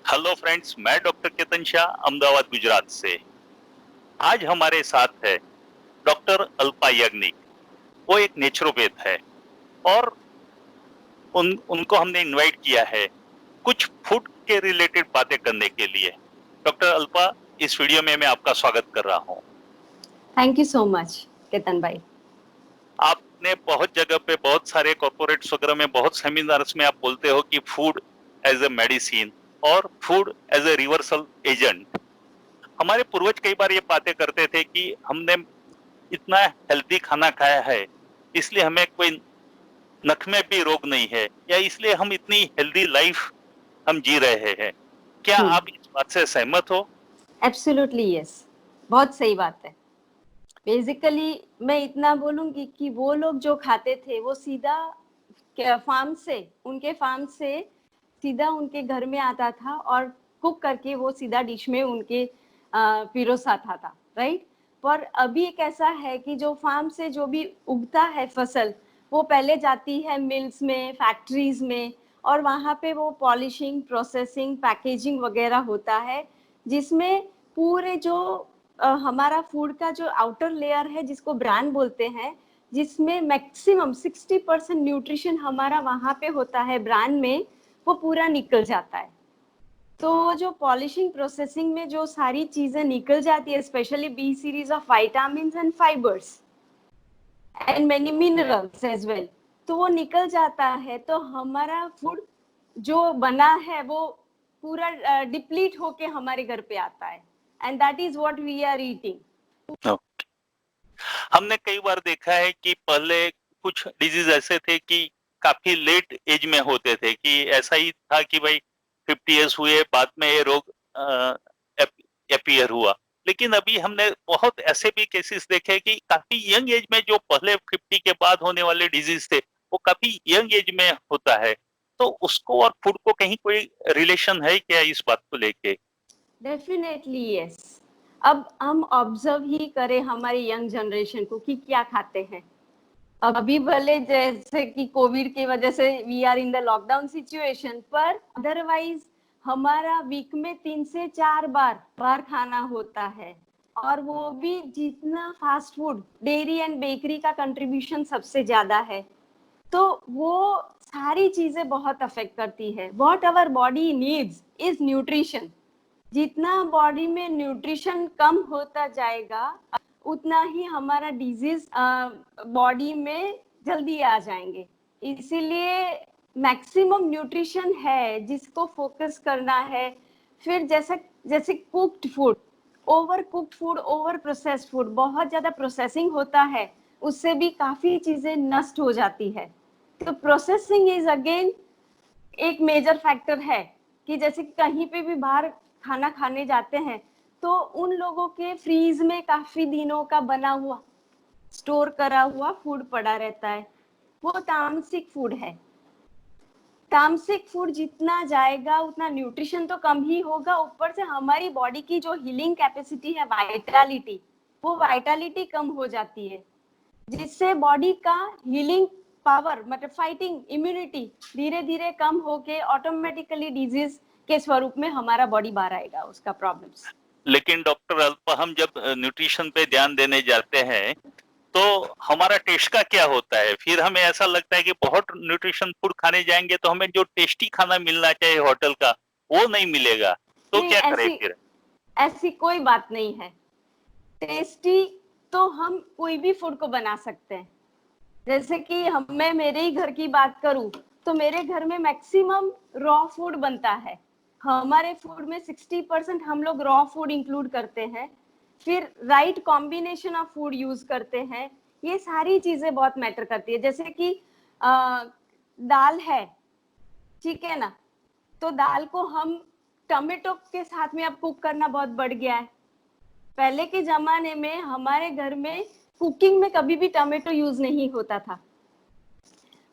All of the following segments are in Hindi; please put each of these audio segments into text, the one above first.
हेलो फ्रेंड्स, मैं डॉक्टर केतन शाह अहमदाबाद गुजरात से। आज हमारे साथ है डॉक्टर अल्पा याग्निक। वो एक नेचुरोपैथ है और उनको हमने इनवाइट किया है कुछ फूड के रिलेटेड बातें करने के लिए। डॉक्टर अल्पा, इस वीडियो में मैं आपका स्वागत कर रहा हूँ। Thank you so much Ketan भाई। आपने बहुत जगह पे, बहुत सारे कॉर्पोरेट्स वगैरह में, बहुत सेमिनार्स में आप बोलते हो कि फूड एज ए मेडिसिन और food as a reversal agent. हमारे पूर्वज कई बार ये बातें करते थे कि हमने इतना हेल्दी खाना खाया है इसलिए हमें कोई नख में भी रोग नहीं है, या इसलिए हम इतनी हेल्दी लाइफ हम जी रहे हैं। क्या आप इस बात से सहमत हो? एब्सोल्युटली यस, बहुत सही बात है। बेसिकली मैं इतना बोलूंगी कि वो लोग जो खाते थे वो सीधा उनके फार्म से सीधा उनके घर में आता था और कुक करके वो सीधा डिश में उनके पिरोसाता था, राइट। पर अभी एक ऐसा है कि जो फार्म से जो भी उगता है फसल, वो पहले जाती है मिल्स में, फैक्ट्रीज में, और वहाँ पे वो पॉलिशिंग, प्रोसेसिंग, पैकेजिंग वगैरह होता है, जिसमें पूरे जो हमारा फूड का जो आउटर लेयर है जिसको ब्रांड बोलते हैं, जिसमें मैक्सिमम 60% न्यूट्रिशन हमारा वहाँ पे होता है ब्रांड में, वो पूरा निकल जाता है। तो जो पॉलिशिंग प्रोसेसिंग में जो सारी चीजें निकल जाती है, specially B series of vitamin and fibers and many minerals as well, तो वो निकल जाता है, तो हमारा फूड जो बना है वो पूरा डिप्लीट होके हमारे घर पे आता है, and that is what we are eating. हमने कई बार देखा है कि पहले कुछ डिजीज ऐसे थे कि काफी लेट एज में होते थे, कि ऐसा ही था कि भाई 50 इयर्स हुए बाद में ये रोग अपीयर हुआ। लेकिन अभी हमने बहुत ऐसे भी केसेस देखे कि काफी यंग एज में, जो पहले 50 के बाद होने वाले डिजीज थे वो काफी यंग एज में होता है। तो उसको और फूड को कहीं कोई रिलेशन है क्या इस बात को लेके? Definitely yes. अब हम ऑब्जर्व ही करें हमारी यंग जनरेशन को कि क्या खाते हैं। अभी भले जैसे कि कोविड की वजह से we are in the lockdown situation, पर अदरवाइज हमारा वीक में 3 से 4 बार खाना होता है, और वो भी जितना fast food, dairy and bakery का कंट्रीब्यूशन सबसे ज्यादा है, तो वो सारी चीजें बहुत अफेक्ट करती है। What our body needs is nutrition. जितना बॉडी में न्यूट्रिशन कम होता जाएगा, उतना ही हमारा डिजीज बॉडी में जल्दी आ जाएंगे। इसीलिए मैक्सिमम न्यूट्रिशन है जिसको फोकस करना है। फिर जैसे जैसे cooked food, over cooked food, over processed food, बहुत ज्यादा प्रोसेसिंग होता है, उससे भी काफी चीजें नष्ट हो जाती है। तो प्रोसेसिंग इज अगेन एक मेजर फैक्टर है, कि जैसे कहीं पे भी बाहर खाना खाने जाते हैं तो उन लोगों के फ्रीज में काफी दिनों का बना हुआ, स्टोर करा हुआ फूड पड़ा रहता है, वो तामसिक फूड है। तामसिक फूड जितना जाएगा उतना न्यूट्रिशन तो कम ही होगा, ऊपर से हमारी बॉडी की जो हीलिंग कैपेसिटी है, वाइटालिटी, वो वाइटालिटी कम हो जाती है, जिससे बॉडी का हीलिंग पावर, मतलब फाइटिंग इम्यूनिटी धीरे धीरे कम होके ऑटोमेटिकली डिजीज के स्वरूप में हमारा बॉडी बाहर आएगा, उसका प्रॉब्लम्स। लेकिन डॉक्टर अल्पा, हम जब न्यूट्रिशन पे ध्यान देने जाते हैं तो हमारा टेस्ट का क्या होता है? फिर हमें ऐसा लगता है कि बहुत न्यूट्रिशन फूड खाने जाएंगे तो हमें जो टेस्टी खाना मिलना चाहिए होटल का, वो नहीं मिलेगा। तो नहीं, क्या करें ऐसी फिर? ऐसी कोई बात नहीं है। टेस्टी तो हम कोई भी फूड को बना सकते हैं। जैसे कि मैं मेरे ही घर की बात करूं, तो मेरे घर में मैक्सिमम रॉ फूड बनता है। हमारे फूड में 60% हम लोग रॉ फूड इंक्लूड करते हैं, फिर right combination of food use करते हैं। ये सारी चीजें बहुत मैटर करती है। जैसे कि दाल है, ठीक है ना, तो दाल को हम टमेटो के साथ में अब कुक करना बहुत बढ़ गया है। पहले के जमाने में हमारे घर में कुकिंग में कभी भी टमेटो यूज नहीं होता था।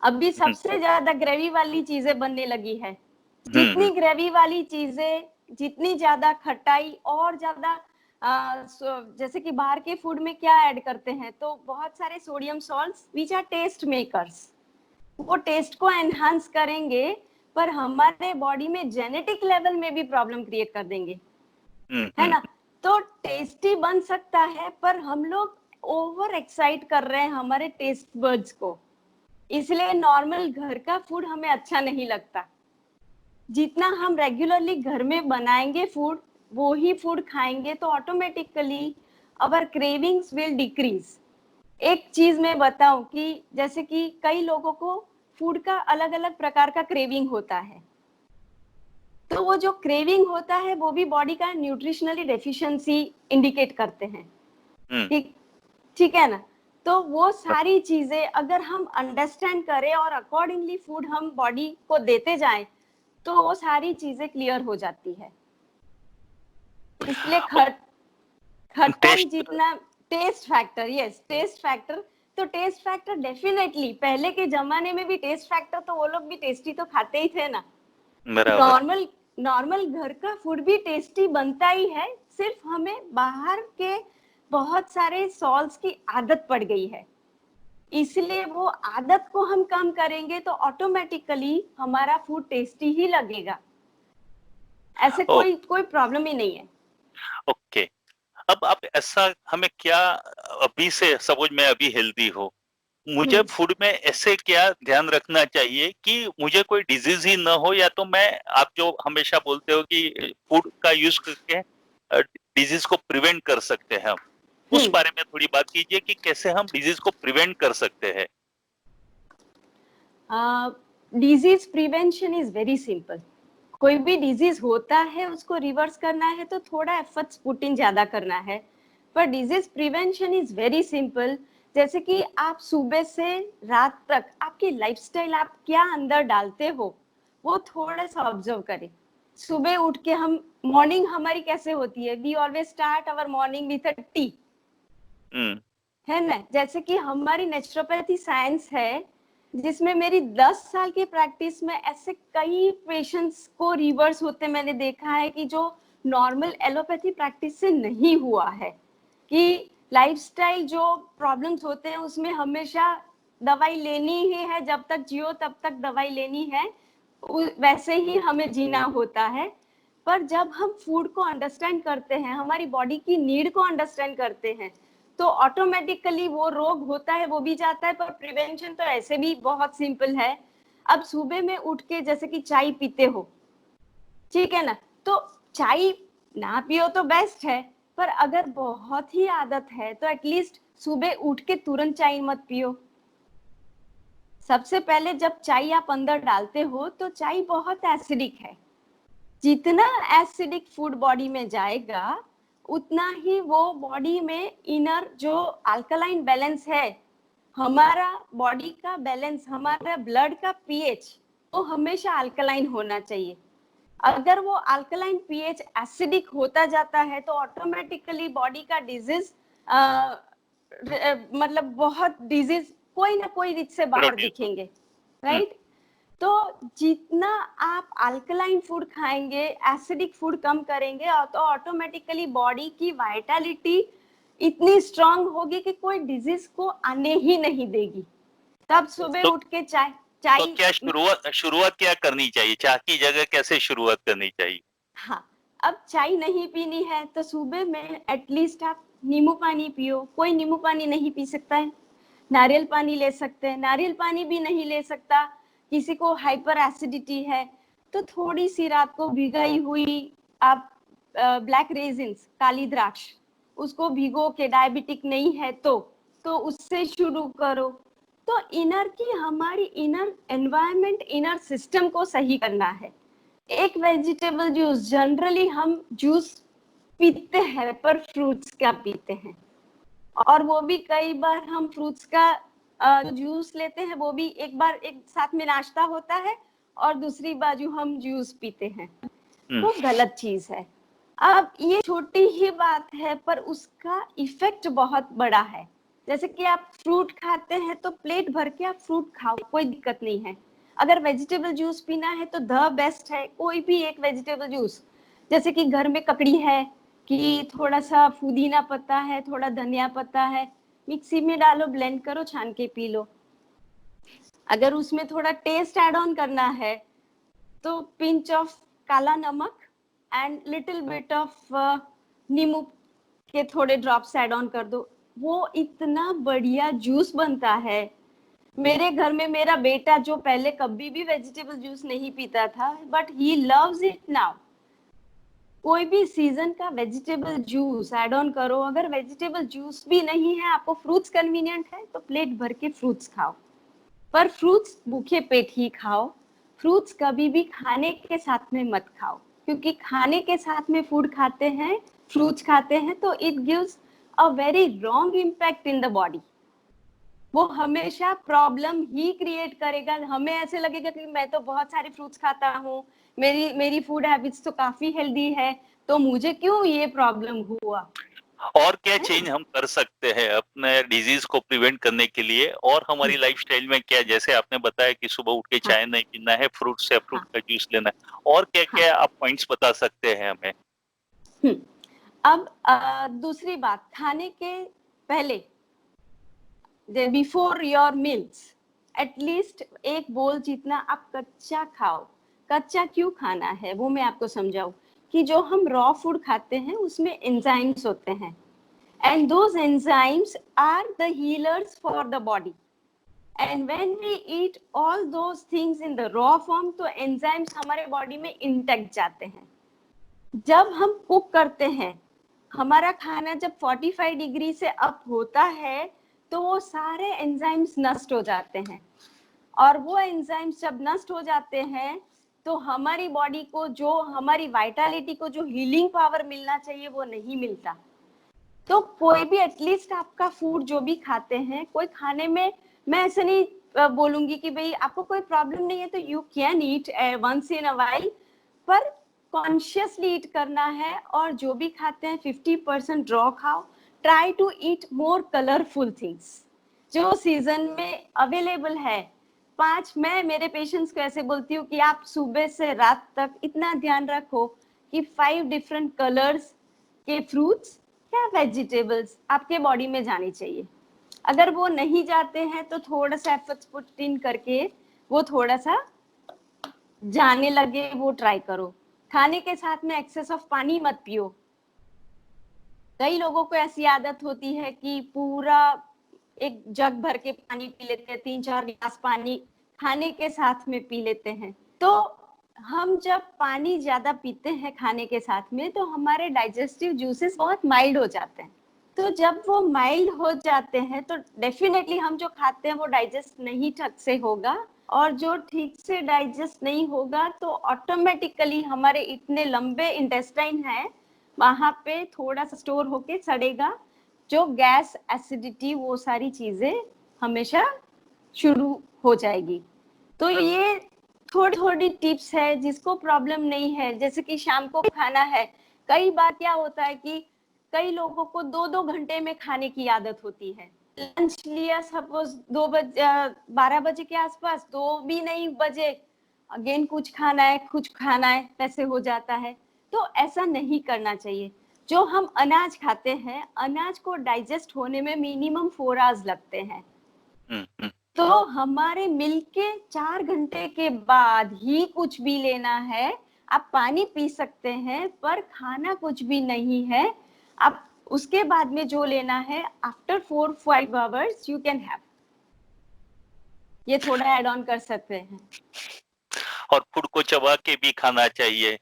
अभी सबसे ज्यादा ग्रेवी वाली चीजें बनने लगी है। जितनी ग्रेवी वाली चीजें, जितनी ज्यादा खटाई और ज्यादा जैसे कि बाहर के फूड में क्या ऐड करते हैं, तो बहुत सारे sodium salts which are taste makers, वो टेस्ट को एनहांस करेंगे, पर हमारे बॉडी में जेनेटिक लेवल में भी प्रॉब्लम क्रिएट कर देंगे, है ना। तो टेस्टी बन सकता है, पर हम लोग ओवर एक्साइट कर रहे हैं हमारे टेस्ट बर्ड्स को, इसलिए नॉर्मल घर का फूड हमें अच्छा नहीं लगता। जितना हम रेगुलरली घर में बनाएंगे फूड, वो ही फूड खाएंगे, तो automatically our cravings will decrease. एक चीज मैं बताऊं कि जैसे कि कई लोगों को फूड का अलग अलग प्रकार का क्रेविंग होता है, तो वो जो क्रेविंग होता है वो भी बॉडी का न्यूट्रिशनली डेफिशिएंसी इंडिकेट करते हैं। ठीक ठीक है ना। तो वो सारी चीजें अगर हम अंडरस्टैंड करें और अकॉर्डिंगली फूड हम बॉडी को देते जाएं, तो वो सारी चीजें क्लियर हो जाती है। इसलिए खट्टाई टेस्ट जितना taste factor, yes taste factor, तो टेस्ट फैक्टर डेफिनेटली पहले के जमाने में भी टेस्ट फैक्टर, तो वो लोग भी टेस्टी तो खाते ही थे ना। बराबर। नॉर्मल घर का फूड भी टेस्टी बनता ही है, सिर्फ हमें बाहर के बहुत सारे सॉल्ट्स की आदत पड़ गई है, इसलिए वो आदत को हम कम करेंगे तो ऑटोमेटिकली हमारा फूड टेस्टी ही लगेगा। ऐसे कोई प्रॉब्लम ही नहीं है। ओके। अब आप ऐसा हमें क्या, अभी से सपोज मैं अभी हेल्दी हो, मुझे फूड में ऐसे क्या ध्यान रखना चाहिए कि मुझे कोई डिजीज ही ना हो, या तो मैं, आप जो हमेशा बोलते हो कि फूड का यूज करके डिजीज को प्रिवेंट कर सकते हैं, उस बारे में थोड़ी बात कीजिए कि कैसे हम डिजीज को प्रिवेंट कर सकते हैं। Disease prevention is very simple. कोई भी डिजीज होता है उसको रिवर्स करना है तो थोड़ा एफर्ट्स पुट इन ज्यादा करना है, पर disease prevention is very simple. जैसे कि आप सुबह से रात तक आपकी लाइफस्टाइल आप क्या अंदर डालते हो वो थोड़ा सा ऑब्जर्व करें। सुबह उठ के हम, मॉर्निंग हमारी कैसे होती है, we always start our morning with a tea, है ना। जैसे कि हमारी नेचुरोपैथी साइंस है, जिसमें मेरी 10 साल की प्रैक्टिस में ऐसे कई पेशेंट्स को रिवर्स होते मैंने देखा है कि जो नॉर्मल एलोपैथी प्रैक्टिस से नहीं हुआ है, कि लाइफस्टाइल जो प्रॉब्लम्स होते हैं उसमें हमेशा दवाई लेनी ही है, जब तक जियो तब तक दवाई लेनी है, वैसे ही हमें जीना होता है। पर जब हम फूड को अंडरस्टैंड करते हैं, हमारी बॉडी की नीड को अंडरस्टैंड करते हैं, तो ऑटोमेटिकली वो रोग होता है वो भी जाता है। पर प्रिवेंशन तो ऐसे भी बहुत सिंपल है। अब सुबह में उठ के जैसे कि चाय पीते हो, ठीक है ना, तो चाय ना पियो तो बेस्ट है, पर अगर बहुत ही आदत है तो एटलीस्ट सुबह उठ के तुरंत चाय मत पियो। सबसे पहले जब चाय आप अंदर डालते हो तो चाय बहुत एसिडिक है, जितना एसिडिक फूड बॉडी में जाएगा उतना ही वो बॉडी में इनर जो अल्कलाइन बैलेंस है, हमारा बॉडी का बैलेंस, हमारा ब्लड का पीएच वो हमेशा अल्कलाइन होना चाहिए। अगर वो अल्कलाइन पीएच एसिडिक होता जाता है तो ऑटोमेटिकली बॉडी का डिजीज, मतलब बहुत डिजीज कोई ना कोई रीत से बाहर दिखेंगे, राइट। तो जितना आप अल्कलाइन फूड खाएंगे, एसिडिक फूड कम करेंगे, तो ऑटोमेटिकली बॉडी की वाइटलिटी इतनी स्ट्रांग होगी कि कोई डिजीज को आने ही नहीं देगी। तब सुबह उठ के चाय तो क्या शुरुआत क्या करनी चाहिए, चाय की जगह कैसे शुरुआत करनी चाहिए? हाँ, अब चाय नहीं पीनी है तो सुबह में एटलीस्ट आप नींबू पानी पियो। कोई नींबू पानी नहीं पी सकता है, नारियल पानी ले सकते हैं। नारियल पानी भी नहीं ले सकता, किसी को हाइपर एसिडिटी है, तो थोड़ी सी रात को भिगाई हुई आप ब्लैक रेजिन्स, काली द्राक्ष, उसको भिगो के, डायबिटिक नहीं है तो उससे शुरू करो। तो इनर की, हमारी इनर एनवायरनमेंट, इनर सिस्टम को सही करना है। एक वेजिटेबल जूस, जनरली हम जूस पीते हैं पर फ्रूट्स का पीते हैं, और वो भी कई बार हम फ्रूट्स का जूस लेते हैं, वो भी एक बार एक साथ में नाश्ता होता है और दूसरी बाजू हम जूस पीते हैं, वो गलत चीज है। अब ये छोटी ही बात है पर उसका इफेक्ट बहुत बड़ा है। जैसे कि आप फ्रूट खाते हैं तो प्लेट भर के आप फ्रूट खाओ, कोई दिक्कत नहीं है। अगर वेजिटेबल जूस पीना है तो द बेस्ट है कोई भी एक वेजिटेबल जूस। जैसे कि घर में ककड़ी है, कि थोड़ा सा पुदीना पत्ता है, थोड़ा धनिया पत्ता है, मिक्सी में डालो, ब्लेंड करो, छान के पी लो। अगर उसमें थोड़ा टेस्ट ऐड ऑन करना है तो पिंच ऑफ काला नमक एंड लिटिल बिट ऑफ नींबू के थोड़े ड्रॉप्स ऐड ऑन कर दो, वो इतना बढ़िया जूस बनता है। मेरे घर में मेरा बेटा जो पहले कभी भी वेजिटेबल जूस नहीं पीता था, but he loves it now. कोई भी सीजन का वेजिटेबल जूस ऐड ऑन करो। अगर वेजिटेबल जूस भी नहीं है, आपको फ्रूट्स कन्वीनियंट है, तो प्लेट भर के फ्रूट्स खाओ, पर फ्रूट्स भूखे पेट ही खाओ। फ्रूट्स कभी भी खाने के साथ में मत खाओ, क्योंकि खाने के साथ में फूड खाते हैं, फ्रूट्स खाते हैं, तो it gives a very wrong impact in the body. वो हमेशा प्रॉब्लम ही क्रिएट करेगा। हमें ऐसे लगेगा कि मैं तो बहुत सारे फ्रूट्स खाता हूँ, मेरी मेरी फूड हैबिट्स तो काफी हेल्दी है, तो मुझे क्यों ये प्रॉब्लम हुआ। और क्या चेंज हम कर सकते हैं अपने डिजीज को प्रिवेंट करने के लिए, और हमारी लाइफस्टाइल में क्या, जैसे आपने बताया कि सुबह उठ के हाँ, चाय नहीं पीना है, फ्रूट से फ्रूट हाँ, का जूस लेना है, और क्या हाँ। क्या आप पॉइंट्स बता सकते हैं हमें? अब दूसरी बात, खाने के पहले, बिफोर योर मील्स, एटलीस्ट एक बोल जितना आप कच्चा खाओ। कच्चा क्यों खाना है वो मैं आपको समझाऊं, कि जो हम रॉ फूड खाते हैं उसमें एंजाइम्स होते हैं, and those enzymes are the healers for the body, and when we eat all those things in the raw form, तो enzymes हमारे बॉडी में इंटेक्ट जाते हैं। जब हम कुक करते हैं, हमारा खाना जब 45 डिग्री से अप होता है, तो वो सारे एंजाइम्स नष्ट हो जाते हैं, और वो एंजाइम्स जब नष्ट हो जाते हैं, तो हमारी बॉडी को जो, हमारी वाइटालिटी को जो हीलिंग पावर मिलना चाहिए वो नहीं मिलता। तो कोई भी एटलीस्ट आपका फूड जो भी खाते हैं, कोई खाने में, मैं ऐसे नहीं बोलूंगी कि भाई आपको कोई प्रॉब्लम नहीं है तो you can eat once in a while, पर कॉन्शियसली ईट करना है। और जो भी खाते हैं 50% रॉ खाओ। Try to eat more colourful things जो सीजन में अवेलेबल है। मैं मेरे पेशेंट्स को ऐसे बोलती हूँ कि आप सुबह से रात तक इतना ध्यान रखो कि 5 डिफरेंट कलर्स के फ्रूट्स या वेजिटेबल्स आपके बॉडी में जाने चाहिए। अगर वो नहीं जाते हैं तो थोड़ा सा एफर्ट्स पुट इन करके वो थोड़ा सा जाने लगे, वो ट्राई करो। खाने के साथ में एक्सेस ऑफ पानी मत पियो। कई लोगों को ऐसी आदत होती है कि पूरा एक जग भर के पानी पी लेते हैं, 3-4 गिलास पानी खाने के साथ में पी लेते हैं। तो हम जब पानी ज्यादा पीते हैं खाने के साथ में, तो हमारे डाइजेस्टिव जूसेस बहुत माइल्ड हो जाते हैं। तो जब वो माइल्ड हो जाते हैं तो डेफिनेटली हम जो खाते हैं वो डाइजेस्ट नहीं ठीक से होगा, और जो ठीक से डाइजेस्ट नहीं होगा तो ऑटोमेटिकली हमारे इतने लंबे इंटेस्टाइन है, वहां पे थोड़ा सा स्टोर होके सड़ेगा, जो गैस, एसिडिटी, वो सारी चीजें हमेशा शुरू हो जाएगी। तो ये थोड़ी थोड़ी टिप्स है, जिसको प्रॉब्लम नहीं है, जैसे कि शाम को खाना है। कई बार क्या होता है कि कई लोगों को 2-2 घंटे में खाने की आदत होती है। लंच लिया सपोज 12 बजे के आसपास, 2 भी नहीं बजे, अगेन कुछ खाना है, कुछ खाना है, ऐसे हो जाता है। तो ऐसा नहीं करना चाहिए। जो हम अनाज खाते हैं, अनाज को डाइजेस्ट होने में मिनिमम 4 आवर्स लगते हैं। तो हमारे मिलके 4 घंटे के बाद ही कुछ भी लेना है। आप पानी पी सकते हैं, पर खाना कुछ भी नहीं है। आप उसके बाद में जो लेना है, after 4-5 hours you can have. ये थोड़ा ऐड ऑन कर सकते हैं। और फूड को चबा के भी खाना चाहिए,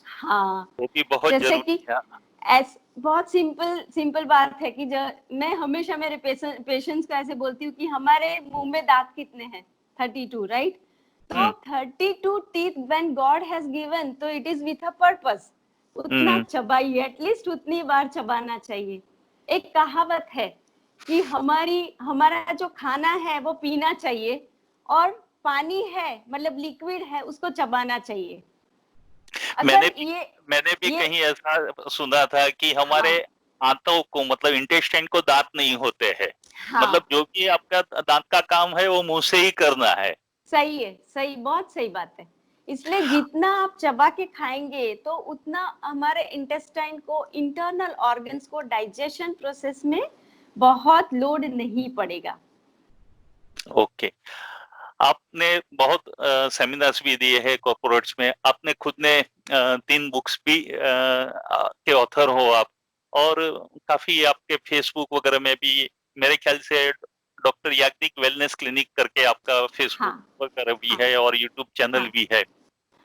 हाँ, वो भी बहुत जैसे कि जरूरी है। बहुत सिंपल बात है कि मैं हमेशा मेरे पेशेंट्स को ऐसे बोलती हूँ कि हमारे मुंह में दांत कितने हैं? 32, राइट? तो 32 teeth when God has given, तो it is with a purpose. उतना चबाइए, एटलीस्ट उतनी बार चबाना चाहिए। एक कहावत है कि हमारा जो खाना है वो पीना चाहिए, और पानी है मतलब लिक्विड है उसको चबाना चाहिए। मैंने अगर भी मैंने भी ये कहीं ऐसा सुना था कि हमारे हाँ, आंतों को, मतलब इंटेस्टाइन को दांत नहीं होते हैं। हाँ, मतलब जो भी आपका दांत का काम है वो मुंह से ही करना है। सही है, सही, बहुत सही बात है। इसलिए जितना आप चबा के खाएंगे तो उतना हमारे इंटेस्टाइन को, इंटरनल ऑर्गन्स को डाइजेशन प्रोसेस में बहुत लोड नहीं पड़ेगा। ओके। आप आपने बहुत सेमिनार्स भी दिए हैं कॉर्पोरेट्स में, आपने खुद ने 3 बुक्स भी के ऑथर हो आप, और काफ़ी आपके फेसबुक वगैरह में भी मेरे ख्याल से डॉक्टर याग्निक वेलनेस क्लिनिक करके आपका फेसबुक हाँ, वगैरह भी हाँ, है और यूट्यूब चैनल हाँ, भी है।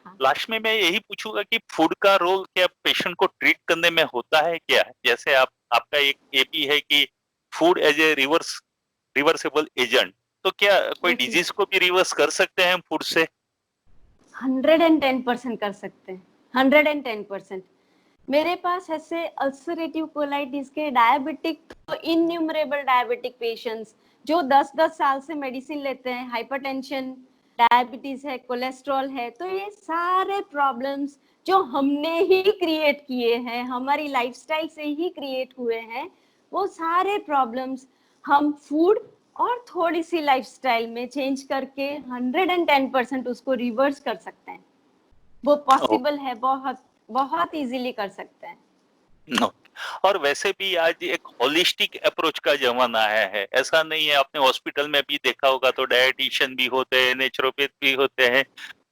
हाँ। लास्ट में मैं यही पूछूंगा कि फूड का रोल क्या पेशेंट को ट्रीट करने में होता है क्या? जैसे आप, आपका एक ये भी है कि food as a reversible agent, तो क्या कोई देखिए, डिजीज को भी रिवर्स कर सकते हैं हम फूड से? 110% कर सकते हैं, 110%। मेरे पास ऐसे अल्सरेटिव कोलाइटिस के डायबिटिक, तो इन्यूमरेबल डायबिटिक पेशेंट्स जो 10-10 साल से मेडिसिन लेते हैं, हाइपरटेंशन, डायबिटीज है, कोलेस्ट्रॉल है, तो ये सारे प्रॉब्लम्स जो हमने ही क्रिएट किए हैं, हमारी लाइफस्टाइल से ही क्रिएट हुए हैं, वो सारे प्रॉब्लम्स हम फूड और थोड़ी सी लाइफस्टाइल में चेंज करके 110% उसको रिवर्स कर सकते हैं। वो ओ, पॉसिबल है, बहुत बहुत इजीली कर सकते हैं। नो। और वैसे भी आज एक होलिस्टिक अप्रोच का जमाना आया है, ऐसा नहीं है, आपने हॉस्पिटल में भी देखा होगा तो डायटिशियन भी होते हैं, नेचुरोपैथ भी होते हैं,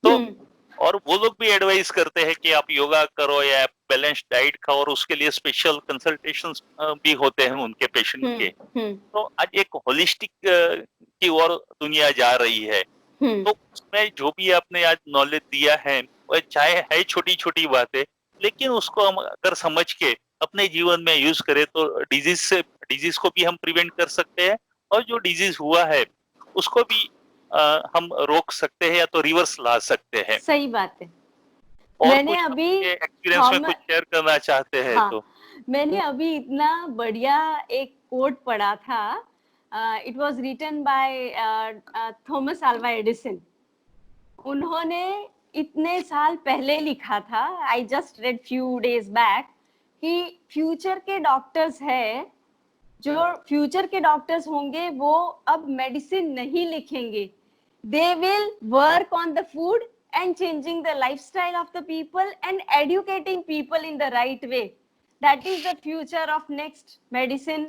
तो हम्म, और वो लोग भी एडवाइस करते हैं कि आप योगा करो या बैलेंस डाइट खाओ, और उसके लिए स्पेशल कंसल्टेशंस भी होते हैं उनके पेशेंट हम्म, के। हम्म, तो आज एक होलिस्टिक की ओर दुनिया जा रही है, हम्म। तो उसमें जो भी आपने आज नॉलेज दिया है, वह चाहे है छोटी-छोटी बातें, लेकिन उसको हम अगर समझ के अपने जीवन में यूज़ करें तो डिजीज़ को भी हम प्रिवेंट कर सकते हैं, और जो डिजीज़ हुआ है, उसको भी हम रोक सकते हैं या तो रिवर्स ला सकते हैं। सही बात है। और मैंने कुछ अभी अपने एक्सपीरियंस में थॉम कुछ शेयर करना चाहते हैं हाँ, तो? मैंने अभी इतना बढ़िया एक कोट पढ़ा था। It was written by Thomas Alva Edison. उन्होंने इतने साल पहले लिखा था, I just read few days back, कि फ्यूचर के डॉक्टर्स है, जो फ्यूचर के डॉक्टर्स होंगे वो अब मेडिसिन नहीं लिखेंगे, they will work on the food and changing the lifestyle of the people and educating people in the right way, that is the future of next medicine.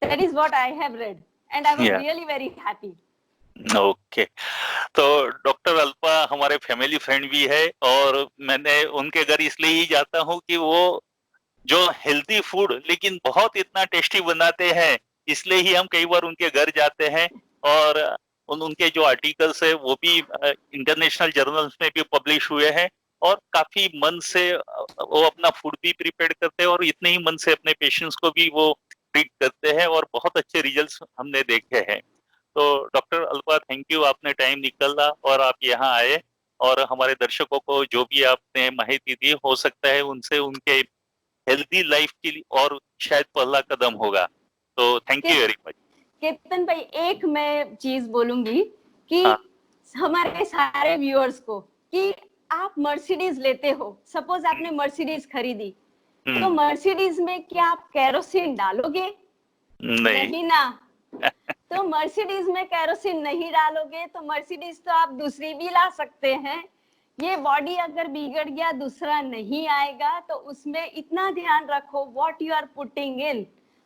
That is what I have read and I was या, रियली वेरी हैप्पी। ओके। तो डॉक्टर अल्पा हमारे फैमिली फ्रेंड भी है, और मैंने उनके घर इसलिए ही जाता हूँ कि वो जो हेल्दी फूड लेकिन बहुत इतना टेस्टी बनाते हैं, इसलिए ही हम कई बार उनके घर जाते हैं, और उनके जो आर्टिकल्स है वो भी इंटरनेशनल जर्नल्स में भी पब्लिश हुए हैं, और काफी मन से वो अपना फूड भी प्रिपेयर करते हैं, और इतने ही मन से अपने पेशेंट्स को भी वो ट्रीट करते हैं, और बहुत अच्छे रिजल्ट्स हमने देखे हैं। तो डॉक्टर अल्फा, थैंक यू, आपने टाइम निकाला और आप यहाँ आए, और हमारे दर्शकों को जो भी आपने माहिती दी, हो सकता है उनसे उनके हेल्दी लाइफ के लिए और शायद पहला कदम होगा। तो thank you very much. Ketan भाई, एक मैं चीज बोलूंगी कि हाँ। हमारे सारे व्यूअर्स को, कि आप मर्सिडीज लेते हो, सपोज आपने मर्सिडीज खरीदी, तो हम्म, मर्सिडीज में क्या आप केरोसिन डालोगे? नहीं। नहीं ना। तो मर्सिडीज में केरोसिन नहीं डालोगे तो मर्सिडीज तो आप दूसरी भी ला सकते हैं। ये बॉडी अगर बिगड़ गया, दूसरा नहीं आएगा, तो उसमें इतना ध्यान रखो, what you are putting in,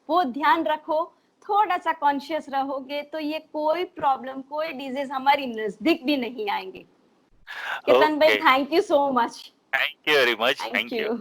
वो ध्यान रखो। थोड़ा सा कॉन्शियस रहोगे तो ये कोई प्रॉब्लम, कोई डिजीज हमारी नजदीक भी नहीं आएंगे। केतन भाई, okay, thank you so much. Thank you very much, thank thank you. You.